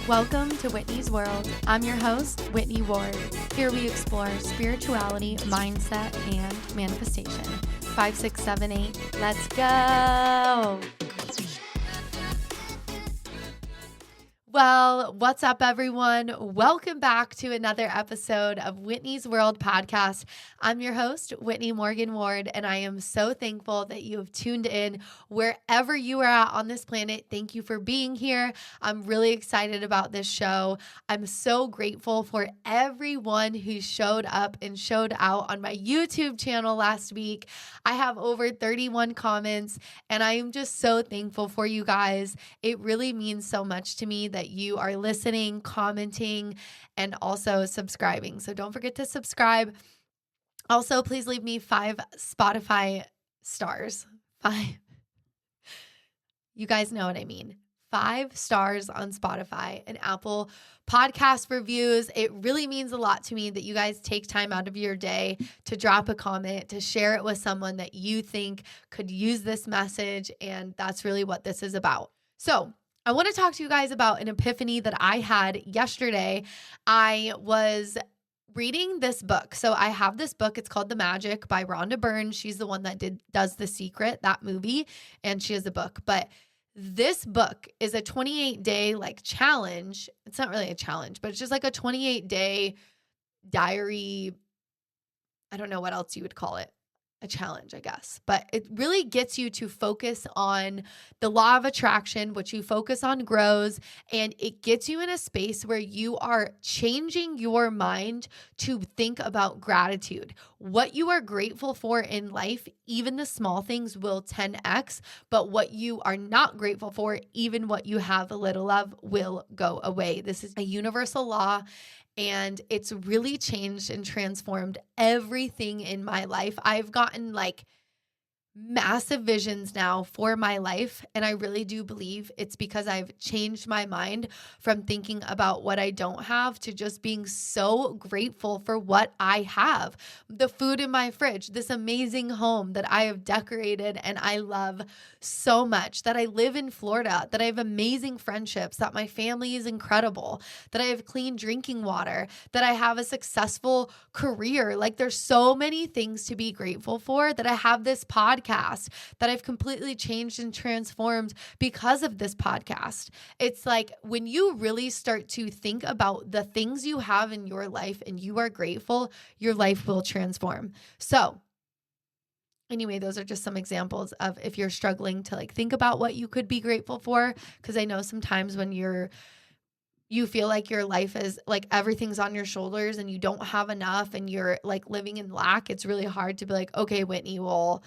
Welcome to Whitney's World. I'm your host, Whitney Ward. Here we explore spirituality, mindset, and manifestation. 5, 6, 7, 8. Let's go. Well, what's up, everyone? Welcome back to another episode of Whitney's World podcast. I'm your host, Whitney Morgan Ward, and I am so thankful that you have tuned in wherever you are at on this planet. Thank you for being here. I'm really excited about this show. I'm so grateful for everyone who showed up and showed out on my YouTube channel last week. I have over 31 comments, and I am just so thankful for you guys. It really means so much to me that you are listening, commenting, and also subscribing. So don't forget to subscribe. Also, please leave me 5 Spotify stars. 5. You guys know what I mean. 5 stars on Spotify and Apple podcast reviews. It really means a lot to me that you guys take time out of your day to drop a comment, to share it with someone that you think could use this message. And that's really what this is about. So I want to talk to you guys about an epiphany that I had yesterday. I was reading this book. So I have this book. It's called The Magic by Rhonda Byrne. She's the one that does The Secret, that movie, and she has a book. But this book is a 28-day challenge. It's not really a challenge, but it's just like a 28-day diary. I don't know what else you would call it. A challenge, I guess, but it really gets you to focus on the law of attraction. What you focus on grows, and it gets you in a space where you are changing your mind to think about gratitude. What you are grateful for in life, even the small things, will 10x, but what you are not grateful for, even what you have a little of, will go away. This is a universal law. And it's really changed and transformed everything in my life. I've gotten massive visions now for my life. And I really do believe it's because I've changed my mind from thinking about what I don't have to just being so grateful for what I have. The food in my fridge, this amazing home that I have decorated and I love so much, that I live in Florida, that I have amazing friendships, that my family is incredible, that I have clean drinking water, that I have a successful career. There's so many things to be grateful for, that I have this podcast that I've completely changed and transformed because of this podcast. It's like when you really start to think about the things you have in your life and you are grateful, your life will transform. So anyway, those are just some examples of if you're struggling to think about what you could be grateful for, because I know sometimes when you feel like your life is everything's on your shoulders and you don't have enough and you're living in lack, it's really hard to be like, okay, Whitney, well,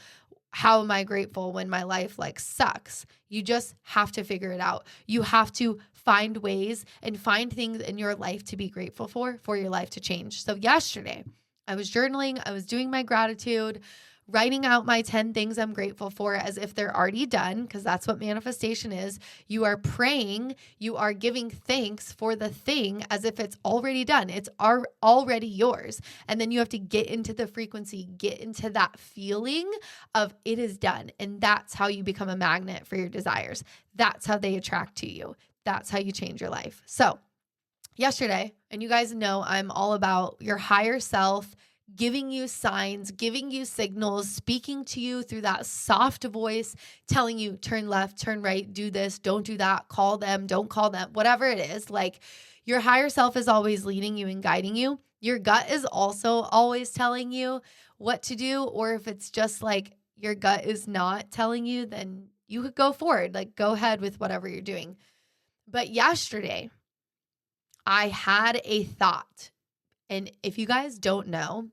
how am I grateful when my life sucks? You just have to figure it out. You have to find ways and find things in your life to be grateful for your life to change. So yesterday I was journaling, I was doing my gratitude, writing out my 10 things I'm grateful for as if they're already done, because that's what manifestation is. You are praying, you are giving thanks for the thing as if it's already done. It's already yours. And then you have to get into the frequency, get into that feeling of it is done. And that's how you become a magnet for your desires. That's how they attract to you. That's how you change your life. So yesterday, and you guys know I'm all about your higher self, giving you signs, giving you signals, speaking to you through that soft voice, telling you turn left, turn right, do this, don't do that, call them, don't call them, whatever it is. Your higher self is always leading you and guiding you. Your gut is also always telling you what to do. Or if it's just your gut is not telling you, then you could go forward, go ahead with whatever you're doing. But yesterday I had a thought. And if you guys don't know,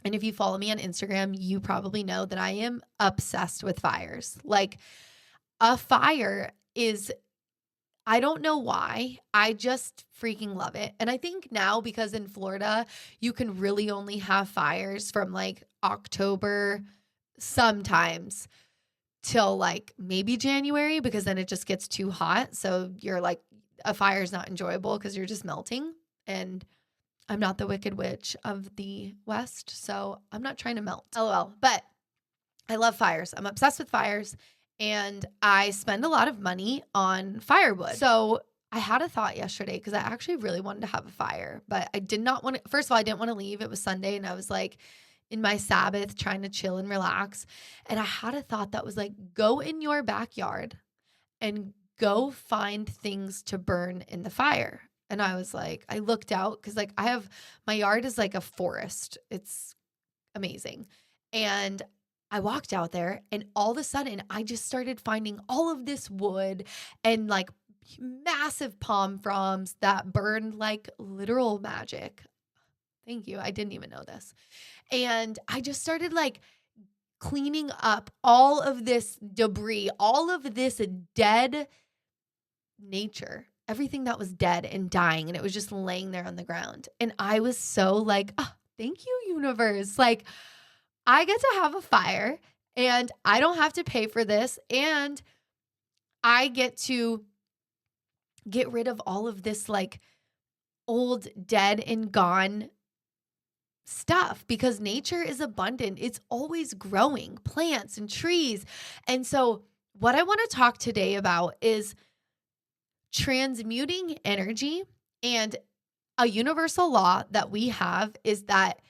and if you follow me on Instagram, you probably know that I am obsessed with fires. A fire is, I don't know why, I just freaking love it. And I think now because in Florida, you can really only have fires from October sometimes till maybe January, because then it just gets too hot. So you're a fire is not enjoyable because you're just melting. And I'm not the Wicked Witch of the West, so I'm not trying to melt. LOL. But I love fires. I'm obsessed with fires, and I spend a lot of money on firewood. So I had a thought yesterday because I actually really wanted to have a fire, but I did not want to. First of all, I didn't want to leave. It was Sunday and I was like in my Sabbath trying to chill and relax. And I had a thought that was like, go in your backyard and go find things to burn in the fire. And I was like, I looked out because like my yard is like a forest. It's amazing. And I walked out there and all of a sudden I just started finding all of this wood and like massive palm fronds that burned like literal magic. Thank you. I didn't even know this. And I just started like cleaning up all of this debris, all of this dead nature, everything that was dead and dying. And it was just laying there on the ground. And I was so like, oh, thank you, universe. Like, I get to have a fire and I don't have to pay for this. And I get to get rid of all of this like old, dead and gone stuff because nature is abundant. It's always growing, plants and trees. And so what I want to talk today about is transmuting energy. And a universal law that we have is that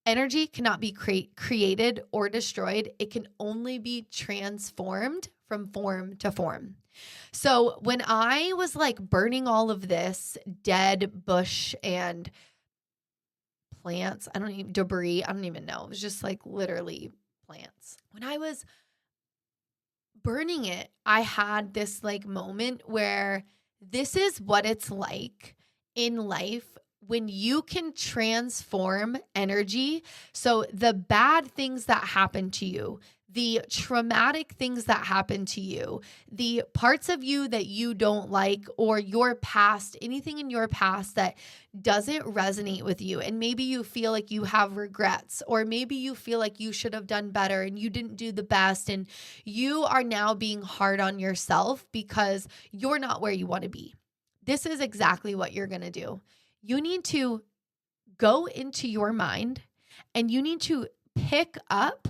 energy cannot be created or destroyed. It can only be transformed from form to form. So when I was like burning all of this dead bush and plants, debris, I don't even know. It was just like literally plants. When I was burning it, I had this like moment where this is what it's like in life when you can transform energy. So the bad things that happen to you, the traumatic things that happen to you, the parts of you that you don't like, or your past, anything in your past that doesn't resonate with you. And maybe you feel like you have regrets, or maybe you feel like you should have done better and you didn't do the best. And you are now being hard on yourself because you're not where you want to be. This is exactly what you're going to do. You need to go into your mind and you need to pick up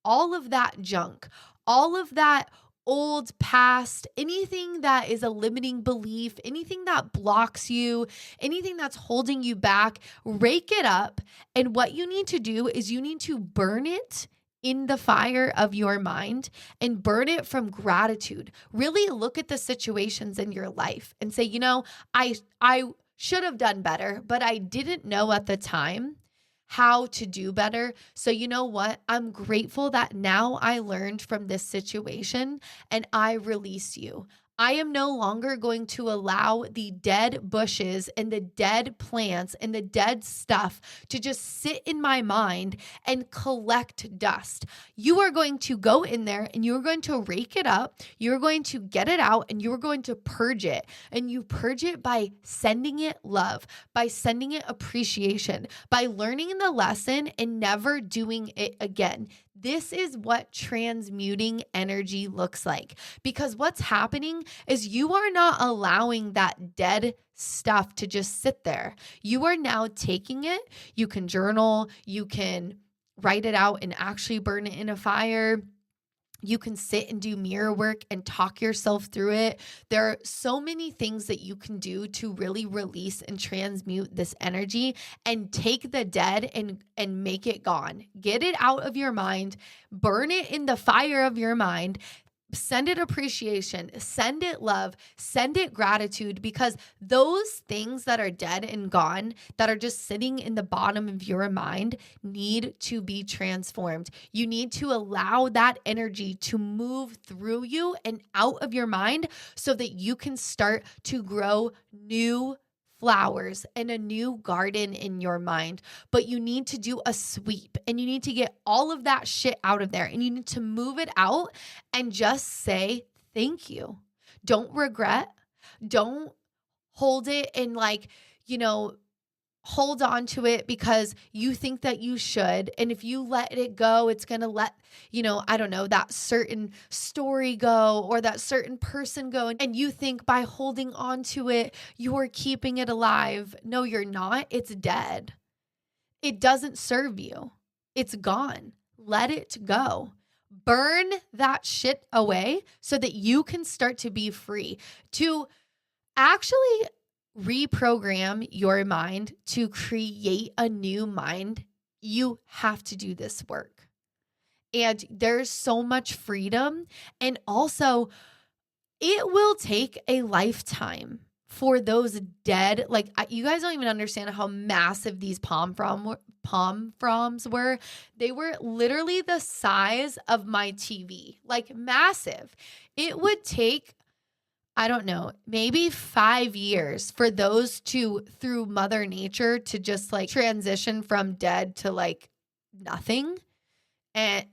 all of that junk, all of that old past, anything that is a limiting belief, anything that blocks you, anything that's holding you back, rake it up. And what you need to do is you need to burn it in the fire of your mind and burn it from gratitude. Really look at the situations in your life and say, I should have done better, but I didn't know at the time how to do better. So you know what? I'm grateful that now I learned from this situation and I release you. I am no longer going to allow the dead bushes and the dead plants and the dead stuff to just sit in my mind and collect dust. You are going to go in there and you're going to rake it up. You're going to get it out and you're going to purge it. And you purge it by sending it love, by sending it appreciation, by learning the lesson and never doing it again. This is what transmuting energy looks like, because what's happening is you are not allowing that dead stuff to just sit there. You are now taking it. You can journal, you can write it out and actually burn it in a fire. You can sit and do mirror work and talk yourself through it. There are so many things that you can do to really release and transmute this energy and take the dead and make it gone. Get it out of your mind, burn it in the fire of your mind. Send it appreciation, send it love, send it gratitude, because those things that are dead and gone, that are just sitting in the bottom of your mind, need to be transformed. You need to allow that energy to move through you and out of your mind so that you can start to grow new flowers and a new garden in your mind. But you need to do a sweep and you need to get all of that shit out of there and you need to move it out and just say thank you. Don't regret. Don't hold it and hold on to it because you think that you should. And if you let it go, it's going to let, that certain story go or that certain person go. And you think by holding on to it, you're keeping it alive. No, you're not. It's dead. It doesn't serve you. It's gone. Let it go. Burn that shit away so that you can start to be free. To actually reprogram your mind to create a new mind, you have to do this work. And there's so much freedom. And also, it will take a lifetime for those dead, like you guys don't even understand how massive these palm fronds were. They were literally the size of my TV, like massive. It would take, I don't know, maybe 5 years for those to, through Mother Nature, to just like transition from dead to like nothing and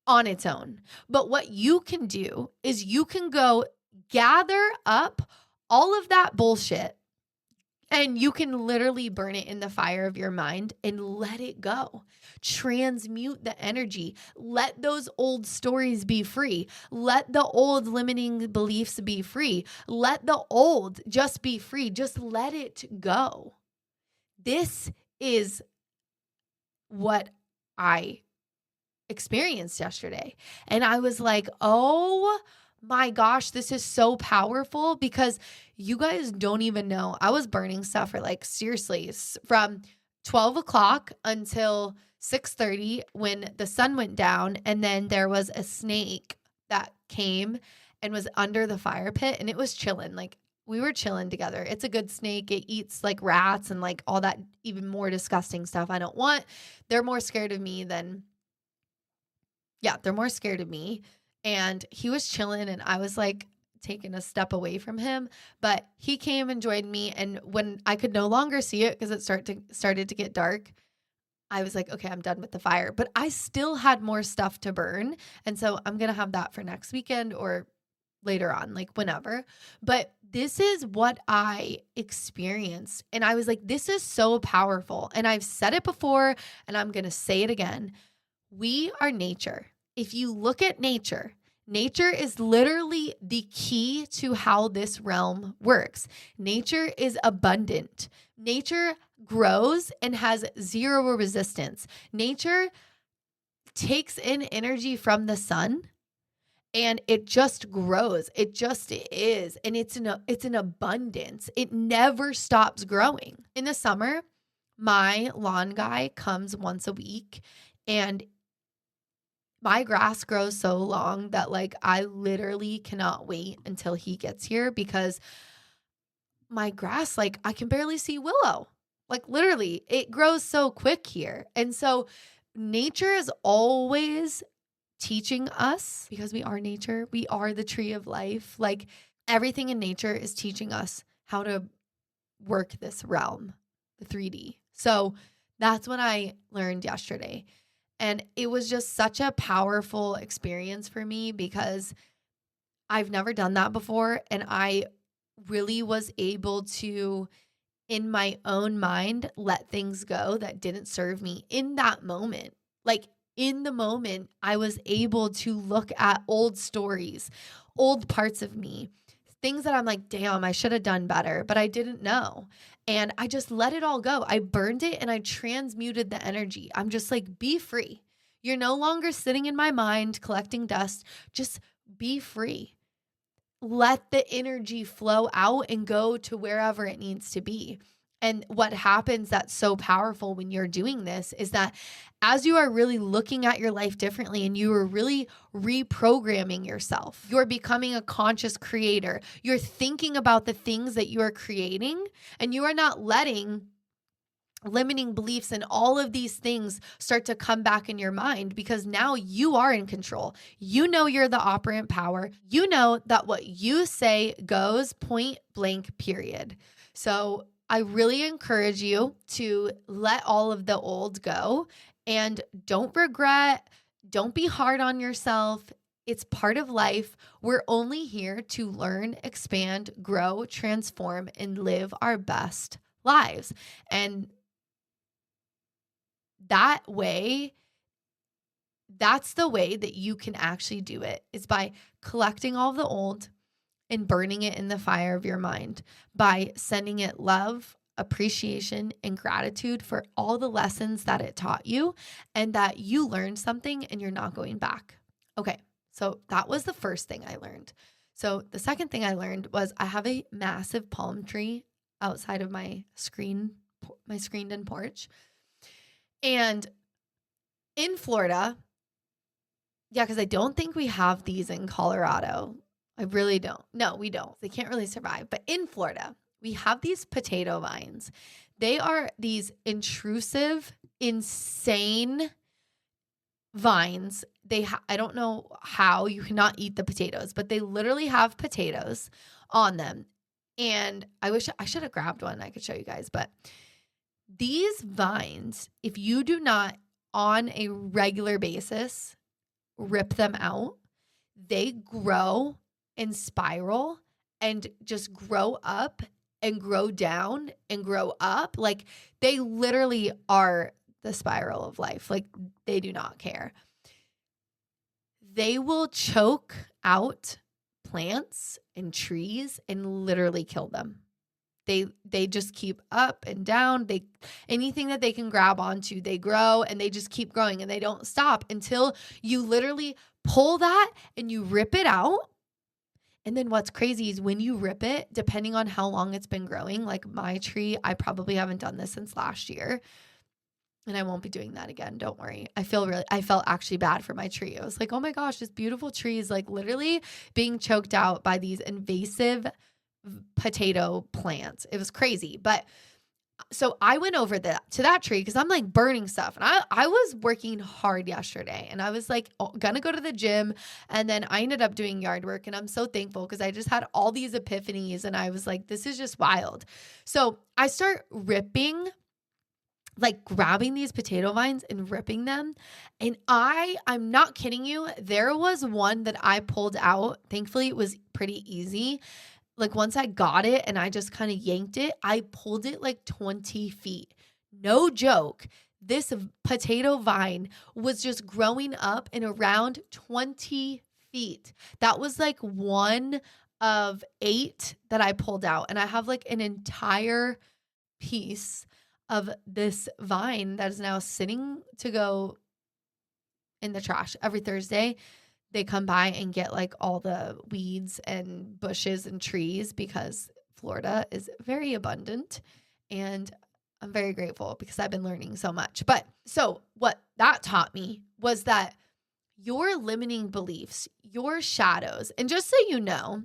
on its own. But what you can do is you can go gather up all of that bullshit and you can literally burn it in the fire of your mind and let it go. Transmute the energy. Let those old stories be free. Let the old limiting beliefs be free. Let the old just be free. Just let it go. This is what I experienced yesterday. And I was like, oh my gosh, this is so powerful, because you guys don't even know. I was burning stuff for like, seriously, from 12 o'clock until 6:30 when the sun went down. And then there was a snake that came and was under the fire pit, and it was chilling. Like, we were chilling together. It's a good snake. It eats like rats and like all that even more disgusting stuff I don't want. They're more scared of me than, they're more scared of me. And he was chilling and I was like taking a step away from him, but he came and joined me. And when I could no longer see it because it started to get dark, I was like, okay, I'm done with the fire. But I still had more stuff to burn. And so I'm going to have that for next weekend or later on, like whenever. But this is what I experienced. And I was like, this is so powerful. And I've said it before and I'm going to say it again. We are nature. If you look at nature, nature is literally the key to how this realm works. Nature is abundant. Nature grows and has zero resistance. Nature takes in energy from the sun and it just grows. It just is. And it's an abundance. It never stops growing. In the summer, my lawn guy comes once a week, and my grass grows so long that like I literally cannot wait until he gets here, because my grass, like I can barely see willow. Like literally, it grows so quick here. And so nature is always teaching us, because we are nature. We are the tree of life. Like everything in nature is teaching us how to work this realm, the 3D. So that's what I learned yesterday. And it was just such a powerful experience for me, because I've never done that before. And I really was able to, in my own mind, let things go that didn't serve me in that moment. Like in the moment, I was able to look at old stories, old parts of me, things that I'm like, damn, I should have done better, but I didn't know. And I just let it all go. I burned it and I transmuted the energy. I'm just like, be free. You're no longer sitting in my mind collecting dust. Just be free. Let the energy flow out and go to wherever it needs to be. And what happens that's so powerful when you're doing this is that as you are really looking at your life differently and you are really reprogramming yourself, you're becoming a conscious creator. You're thinking about the things that you are creating, and you are not letting limiting beliefs and all of these things start to come back in your mind, because now you are in control. You know you're the operant power. You know that what you say goes, point blank, period. So I really encourage you to let all of the old go and don't regret. Don't be hard on yourself. It's part of life. We're only here to learn, expand, grow, transform, and live our best lives. And that way, that's the way that you can actually do it, is by collecting all the old and burning it in the fire of your mind, by sending it love, appreciation, and gratitude for all the lessons that it taught you and that you learned something and you're not going back. Okay, so that was the first thing I learned. So the second thing I learned was I have a massive palm tree outside of my screened-in porch. And in Florida, because I don't think we have these in Colorado. I really don't. No, we don't. They can't really survive. But in Florida, we have these potato vines. They are these intrusive, insane vines. I don't know how you cannot eat the potatoes, but they literally have potatoes on them. And I wish I should have grabbed one. I could show you guys. But these vines, if you do not on a regular basis rip them out, they grow and spiral and just grow up and grow down and grow up. Like they literally are the spiral of life. Like they do not care. They will choke out plants and trees and literally kill them. They just keep up and down. Anything that they can grab onto, they grow and they just keep growing and they don't stop until you literally pull that and you rip it out. And then what's crazy is when you rip it, depending on how long it's been growing, like my tree, I probably haven't done this since last year. And I won't be doing that again. Don't worry. I felt actually bad for my tree. I was like, oh my gosh, this beautiful tree is like literally being choked out by these invasive potato plants. It was crazy. But so I went over to that tree because I'm like burning stuff. And I was working hard yesterday and I was like gonna go to the gym. And then I ended up doing yard work. And I'm so thankful because I just had all these epiphanies and I was like, this is just wild. So I start ripping, like grabbing these potato vines and ripping them. And I'm not kidding you. There was one that I pulled out. Thankfully, it was pretty easy. Like once I got it and I just kind of yanked it, I pulled it like 20 feet. No joke. This potato vine was just growing up and around 20 feet. That was like one of 8 that I pulled out. And I have like an entire piece of this vine that is now sitting to go in the trash. Every Thursday, they come by and get like all the weeds and bushes and trees because Florida is very abundant. And I'm very grateful because I've been learning so much. But so what that taught me was that your limiting beliefs, your shadows, and just so you know,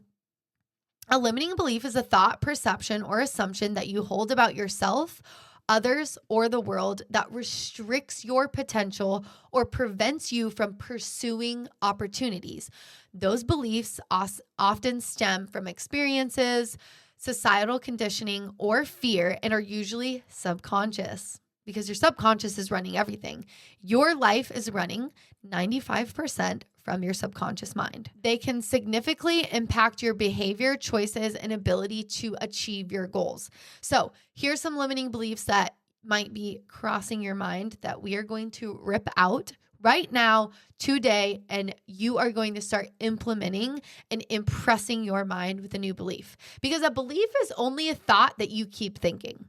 a limiting belief is a thought, perception, or assumption that you hold about yourself, others, or the world that restricts your potential or prevents you from pursuing opportunities. Those beliefs often stem from experiences, societal conditioning, or fear, and are usually subconscious because your subconscious is running everything. Your life is running 95% from your subconscious mind. They can significantly impact your behavior, choices, and ability to achieve your goals. So here's some limiting beliefs that might be crossing your mind that we are going to rip out right now, today, and you are going to start implementing and impressing your mind with a new belief. Because a belief is only a thought that you keep thinking.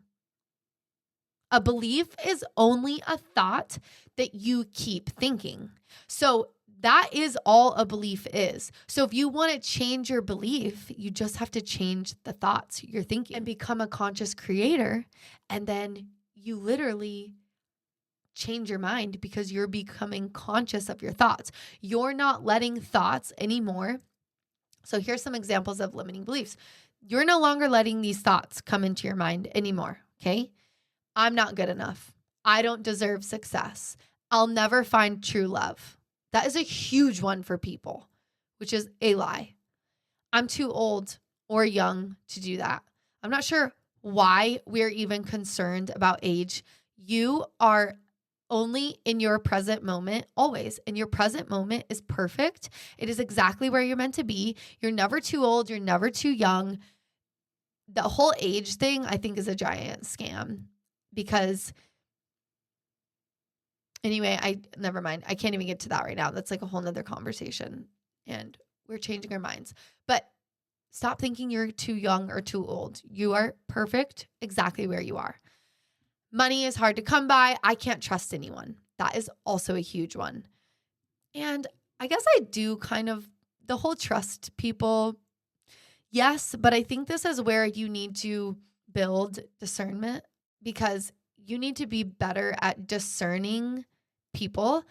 A belief is only a thought that you keep thinking. So that is all a belief is. So if you want to change your belief, you just have to change the thoughts you're thinking and become a conscious creator. And then you literally change your mind because you're becoming conscious of your thoughts. You're not letting thoughts anymore. So here's some examples of limiting beliefs. You're no longer letting these thoughts come into your mind anymore, okay? I'm not good enough. I don't deserve success. I'll never find true love. That is a huge one for people, which is a lie. I'm too old or young to do that. I'm not sure why we're even concerned about age. You are only in your present moment, always. And your present moment is perfect. It is exactly where you're meant to be. You're never too old. You're never too young. The whole age thing, I think, is a giant scam because anyway, never mind. I can't even get to that right now. That's like a whole nother conversation and we're changing our minds. But stop thinking you're too young or too old. You are perfect exactly where you are. Money is hard to come by. I can't trust anyone. That is also a huge one. And I guess I do kind of the whole trust people Yes, but I think this is where you need to build discernment, because you need to be better at discerning people.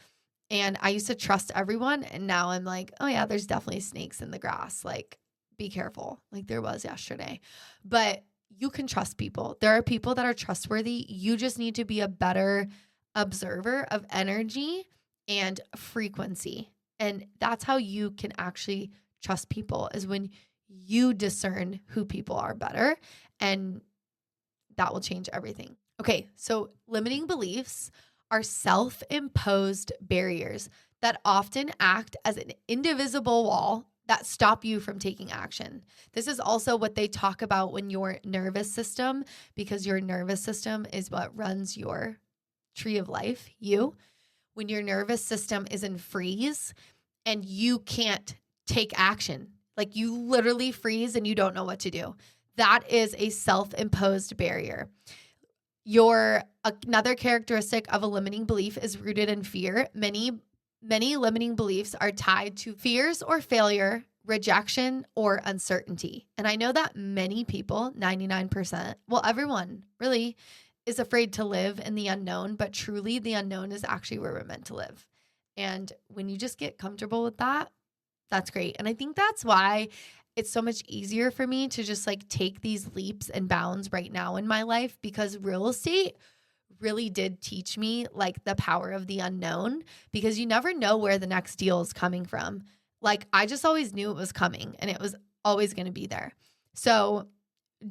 And I used to trust everyone, and now I'm like, oh yeah, there's definitely snakes in the grass. Like, be careful. Like there was yesterday. But you can trust people. There are people that are trustworthy. You just need to be a better observer of energy and frequency. And that's how you can actually trust people, is when you discern who people are better, and that will change everything. Okay, so limiting beliefs are self-imposed barriers that often act as an indivisible wall that stop you from taking action. This is also what they talk about when your nervous system, because your nervous system is what runs your tree of life, when your nervous system is in freeze and you can't take action, like you literally freeze and you don't know what to do. That is a self-imposed barrier. Another characteristic of a limiting belief is rooted in fear. Many limiting beliefs are tied to fears or failure, rejection, or uncertainty. And I know that many people, 99%, well, everyone really is afraid to live in the unknown, but truly the unknown is actually where we're meant to live. And when you just get comfortable with that, that's great. And I think that's why it's so much easier for me to just like take these leaps and bounds right now in my life, because real estate really did teach me like the power of the unknown, because you never know where the next deal is coming from. Like I just always knew it was coming and it was always going to be there. So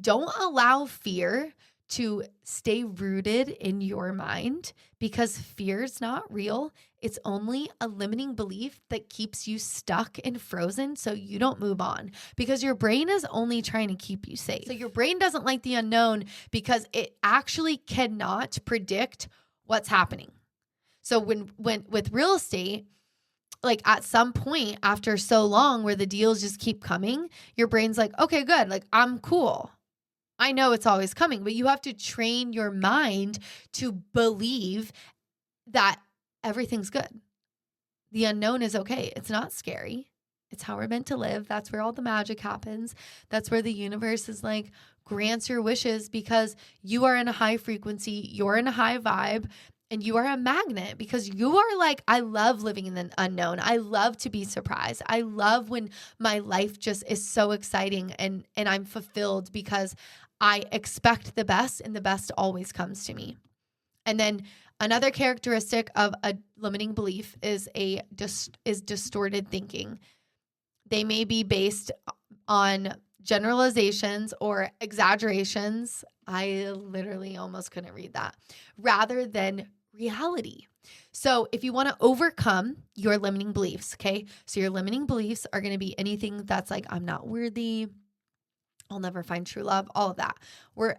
don't allow fear to stay rooted in your mind, because fear is not real. It's only a limiting belief that keeps you stuck and frozen so you don't move on, because your brain is only trying to keep you safe. So your brain doesn't like the unknown because it actually cannot predict what's happening. So when with real estate, like at some point after so long where the deals just keep coming, your brain's like, okay, good. Like I'm cool. I know it's always coming, but you have to train your mind to believe that everything's good. The unknown is okay. It's not scary. It's how we're meant to live. That's where all the magic happens. That's where the universe is like, grants your wishes, because you are in a high frequency, you're in a high vibe, and you are a magnet, because you are like, I love living in the unknown. I love to be surprised. I love when my life just is so exciting and I'm fulfilled because I expect the best, and the best always comes to me. And then another characteristic of a limiting belief is distorted thinking. They may be based on generalizations or exaggerations. I literally almost couldn't read that, rather than reality. So if you want to overcome your limiting beliefs, okay? So your limiting beliefs are going to be anything that's like, I'm not worthy, I'll never find true love, all of that. We're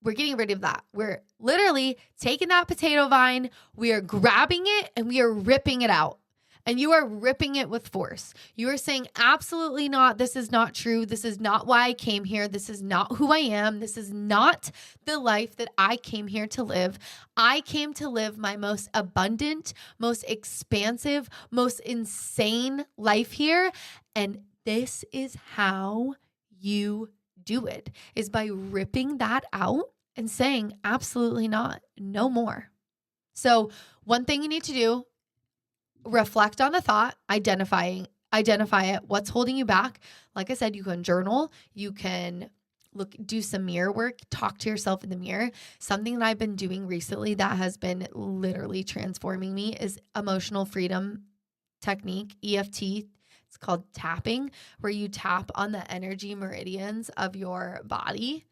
getting rid of that. We're literally taking that potato vine, we are grabbing it and we are ripping it out. And you are ripping it with force. You are saying, absolutely not. This is not true. This is not why I came here. This is not who I am. This is not the life that I came here to live. I came to live my most abundant, most expansive, most insane life here. And this is how you do it, is by ripping that out and saying, absolutely not, no more. So one thing you need to do, reflect on the thought, identify it, what's holding you back. Like I said, you can journal, you can do some mirror work, talk to yourself in the mirror. Something that I've been doing recently that has been literally transforming me is emotional freedom technique, EFT. It's called tapping, where you tap on the energy meridians of your body.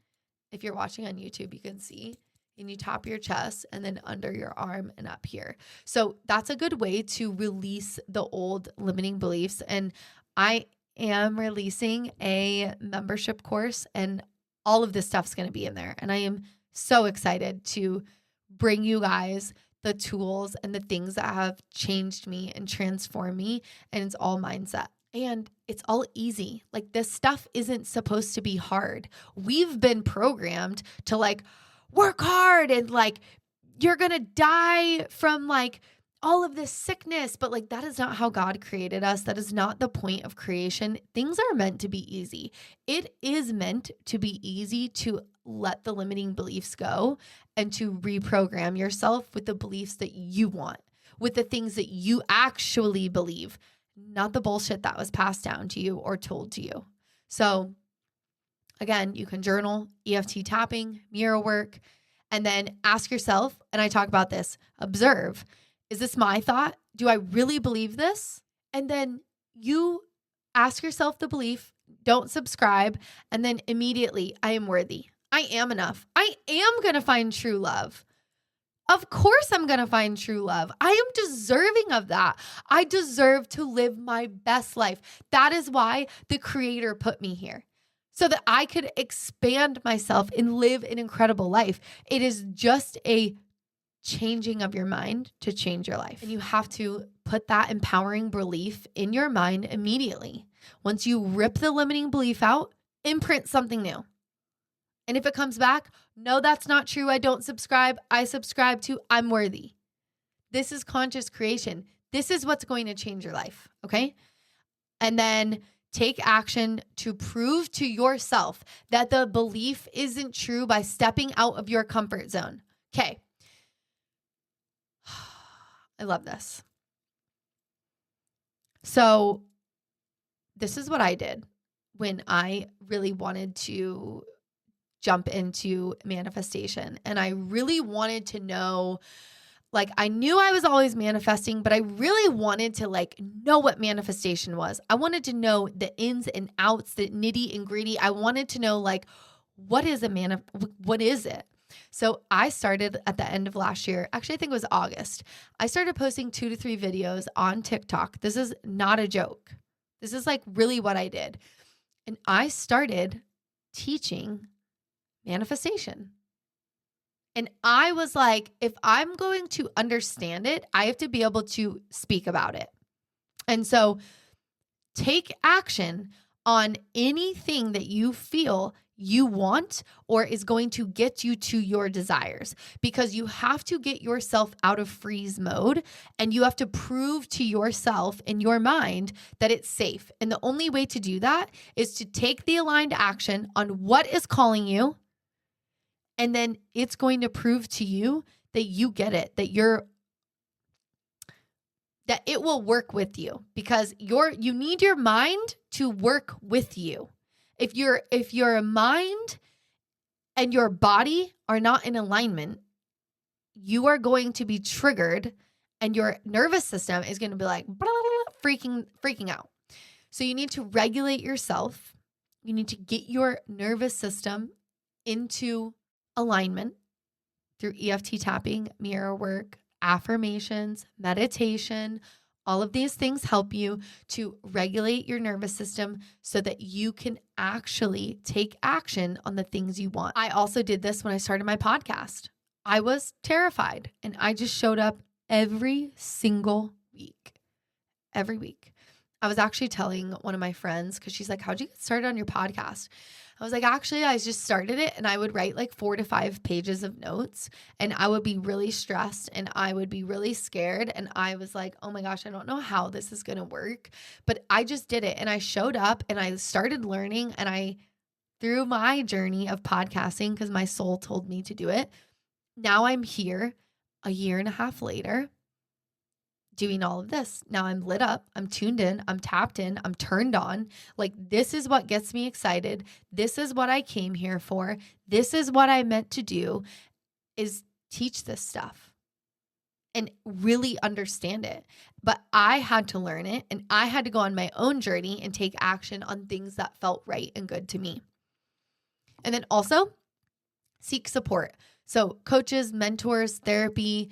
If you're watching on YouTube, you can see. And you tap your chest and then under your arm and up here. So that's a good way to release the old limiting beliefs. And I am releasing a membership course, and all of this stuff's going to be in there. And I am so excited to bring you guys the tools and the things that have changed me and transformed me. And it's all mindset. And it's all easy. Like, this stuff isn't supposed to be hard. We've been programmed to like, work hard and like, you're going to die from like all of this sickness, but like that is not how God created us. That is not the point of creation. Things are meant to be easy. It is meant to be easy to let the limiting beliefs go and to reprogram yourself with the beliefs that you want, with the things that you actually believe, not the bullshit that was passed down to you or told to you. So again, you can journal, EFT tapping, mirror work, and then ask yourself, and I talk about this, observe, is this my thought? Do I really believe this? And then you ask yourself the belief, don't subscribe, and then immediately, I am worthy. I am enough. I am going to find true love. Of course I'm going to find true love. I am deserving of that. I deserve to live my best life. That is why the Creator put me here, so that I could expand myself and live an incredible life. It is just a changing of your mind to change your life. And you have to put that empowering belief in your mind immediately. Once you rip the limiting belief out, imprint something new. And if it comes back, no, that's not true. I don't subscribe. I subscribe to I'm worthy. This is conscious creation. This is what's going to change your life. Okay. And then take action to prove to yourself that the belief isn't true by stepping out of your comfort zone. Okay. I love this. So this is what I did when I really wanted to jump into manifestation. And I really wanted to know, like, I knew I was always manifesting, but I really wanted to know what manifestation was. I wanted to know the ins and outs, the nitty and gritty. I wanted to know what is what is it? So I started at the end of last year. Actually, I think it was August. I started posting 2 to 3 videos on TikTok. This is not a joke. This is really what I did. And I started teaching manifestation. And I was like, if I'm going to understand it, I have to be able to speak about it. And so take action on anything that you feel you want or is going to get you to your desires, because you have to get yourself out of freeze mode and you have to prove to yourself in your mind that it's safe. And the only way to do that is to take the aligned action on what is calling you. And then it's going to prove to you that you get it, that it will work with you, because you need your mind to work with you. If your mind and your body are not in alignment, you are going to be triggered and your nervous system is going to be blah, blah, blah, freaking out. So you need to regulate yourself. You need to get your nervous system into alignment through EFT tapping, mirror work, affirmations, meditation. All of these things help you to regulate your nervous system so that you can actually take action on the things you want. I also did this when I started my podcast. I was terrified and I just showed up every single week. Every week. I was actually telling one of my friends, because she's like, how'd you get started on your podcast? I was like, actually, I just started it and I would write 4 to 5 pages of notes and I would be really stressed and I would be really scared. And I was like, oh my gosh, I don't know how this is going to work, but I just did it. And I showed up and I started learning, and through my journey of podcasting, because my soul told me to do it, now I'm here a year and a half later doing all of this. Now I'm lit up, I'm tuned in, I'm tapped in, I'm turned on. This is what gets me excited. This is what I came here for. This is what I meant to do, is teach this stuff and really understand it. But I had to learn it and I had to go on my own journey and take action on things that felt right and good to me. And then also seek support. So coaches, mentors, therapy,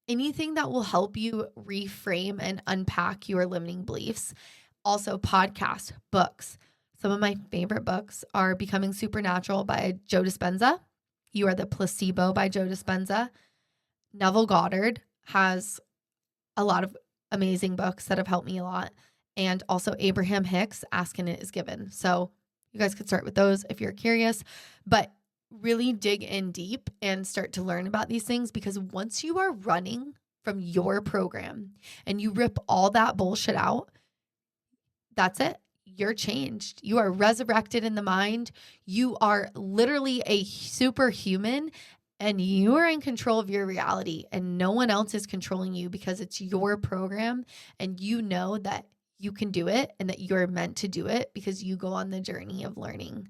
anything that will help you reframe and unpack your limiting beliefs. Also podcasts, books. Some of my favorite books are Becoming Supernatural by Joe Dispenza. You Are the Placebo by Joe Dispenza. Neville Goddard has a lot of amazing books that have helped me a lot. And also Abraham Hicks, Ask and It Is Given. So you guys could start with those if you're curious. But really dig in deep and start to learn about these things, because once you are running from your program and you rip all that bullshit out, that's it. You're changed. You are resurrected in the mind. You are literally a superhuman and you are in control of your reality and no one else is controlling you because it's your program and you know that you can do it and that you're meant to do it because you go on the journey of learning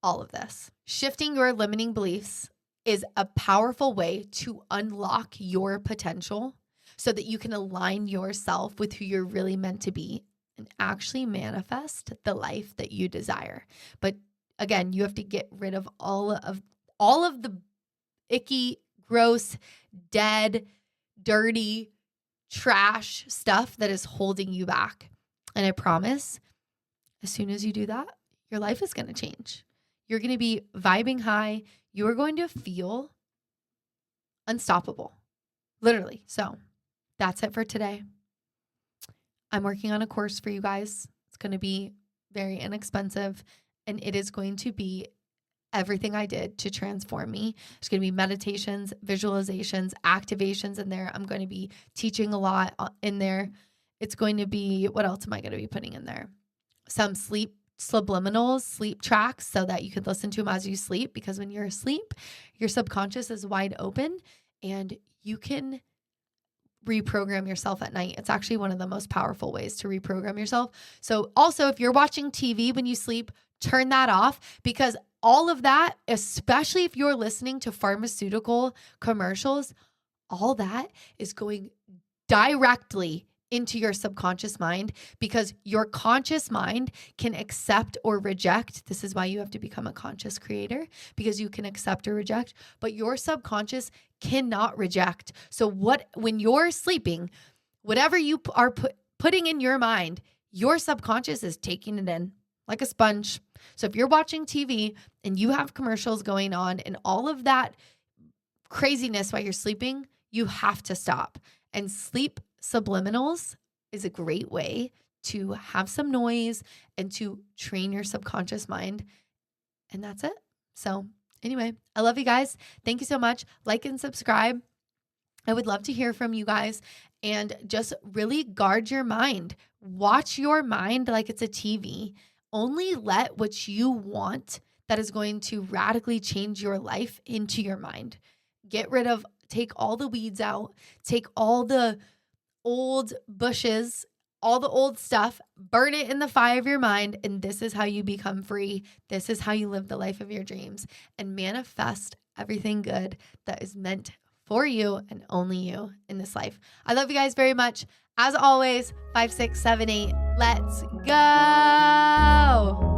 all of this. Shifting your limiting beliefs is a powerful way to unlock your potential so that you can align yourself with who you're really meant to be and actually manifest the life that you desire. But again, you have to get rid of all of the icky, gross, dead, dirty, trash stuff that is holding you back. And I promise, as soon as you do that, your life is going to change. You're going to be vibing high. You are going to feel unstoppable, literally. So that's it for today. I'm working on a course for you guys. It's going to be very inexpensive, and it is going to be everything I did to transform me. There's going to be meditations, visualizations, activations in there. I'm going to be teaching a lot in there. It's going to be, what else am I going to be putting in there? Some sleep subliminals, sleep tracks, so that you can listen to them as you sleep, because when you're asleep, your subconscious is wide open and you can reprogram yourself at night. It's actually one of the most powerful ways to reprogram yourself. So also, if you're watching TV when you sleep, turn that off, because all of that, especially if you're listening to pharmaceutical commercials, all that is going directly into your subconscious mind, because your conscious mind can accept or reject. This is why you have to become a conscious creator, because you can accept or reject, but your subconscious cannot reject. So when you're sleeping, whatever you are putting in your mind, your subconscious is taking it in like a sponge. So if you're watching TV and you have commercials going on and all of that craziness while you're sleeping, you have to stop. And sleep subliminals is a great way to have some noise and to train your subconscious mind. And that's it. So anyway, I love you guys. Thank you so much. Like and subscribe. I would love to hear from you guys, and just really guard your mind. Watch your mind like it's a TV. Only let what you want that is going to radically change your life into your mind. Take all the weeds out, take all the old bushes, all the old stuff, burn it in the fire of your mind, and this is how you become free. This is how you live the life of your dreams and manifest everything good that is meant for you and only you in this life. I love you guys very much. As always, 5, 6, 7, 8, let's go.